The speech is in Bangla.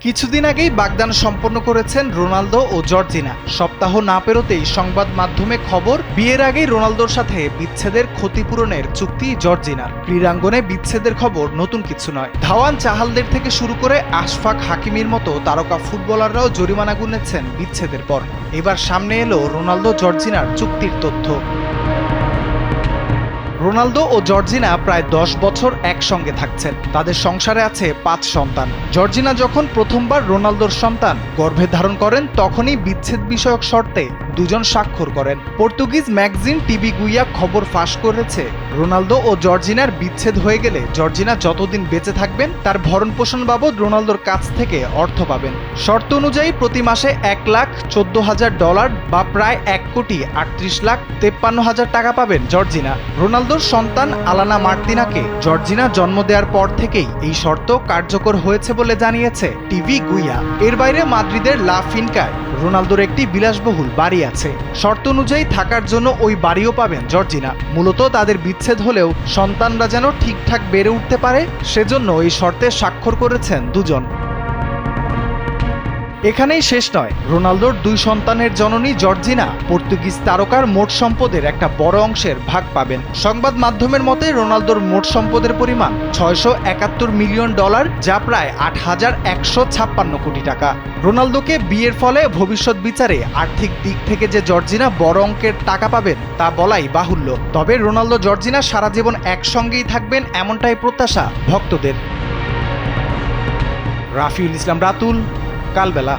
কিছুদিন আগেই বাগদান সম্পন্ন করেছেন রোনালদো ও জর্জিনা। সপ্তাহ না পেরোতেই সংবাদ মাধ্যমে খবর, বিয়ের আগেই রোনালদোর সাথে বিচ্ছেদের ক্ষতিপূরণের চুক্তি জর্জিনার। ক্রীড়াঙ্গনে বিচ্ছেদের খবর নতুন কিছু নয়। ধাওয়ান চাহালদের থেকে শুরু করে আশফাক হাকিমির মতো তারকা ফুটবলাররাও জরিমানা গুনেছেন বিচ্ছেদের পর। এবার সামনে এলো রোনালদো জর্জিনার চুক্তির তথ্য। রোনালদো ও জর্জিনা প্রায় 10 বছর একসঙ্গে থাকছেন। তাদের সংসারে আছে 5 সন্তান। জর্জিনা যখন প্রথমবার রোনালদোর সন্তান গর্ভে ধারণ করেন, তখনই বিচ্ছেদ বিষয়ক শর্তে দুজন স্বাক্ষর করেন। পর্তুগিজ ম্যাগাজিন টিভি গুইয়া খবর ফাঁস করেছে, রোনালদো ও জর্জিনার বিচ্ছেদ হয়ে গেলে জর্জিনা যতদিন বেঁচে থাকবেন তার ভরণ পোষণ বাবদ রোনালদোর কাছ থেকে অর্থ পাবেন। শর্ত অনুযায়ী প্রতি মাসে $1,14,000 বা প্রায় $1,38,53,000 টাকা পাবেন জর্জিনা। রোনালদোর সন্তান আলানা মার্তিনাকে জর্জিনা জন্ম দেওয়ার পর থেকেই এই শর্ত কার্যকর হয়েছে বলে জানিয়েছে টিভি গুইয়া। এর বাইরে মাদ্রিদের লা ফিনকায় রোনালদোর একটি বিলাসবহুল বাড়ি আছে। শর্ত অনুযায়ী থাকার জন্য ওই বাড়িও পাবেন জর্জিনা। মূলত তাদের বিচ্ছেদ হলেও সন্তানরা যেন ঠিকঠাক বেড়ে উঠতে পারে, সেজন্য এই শর্তে স্বাক্ষর করেছেন দুজন। এখানেই শেষ নয়। রোনালদোর 2 সন্তানের জননী জর্জিনা পর্তুগিজ তারকার মোট সম্পদের একটা বড় অংশের ভাগ পাবেন। সংবাদ মাধ্যমের মতে রোনালদোর মোট সম্পদের পরিমাণ $671 মিলিয়ন, যা প্রায় 8,156 কোটি টাকা। রোনালদোকে বিয়ের ফলে ভবিষ্যৎ বিচারে আর্থিক দিক থেকে যে জর্জিনা বড় অঙ্কের টাকা পাবেন তা বলাই বাহুল্য। তবে রোনালদো জর্জিনা সারা জীবন একসঙ্গেই থাকবেন, এমনটাই প্রত্যাশা ভক্তদের। রাফিউল ইসলাম রাতুল, কালবেলা।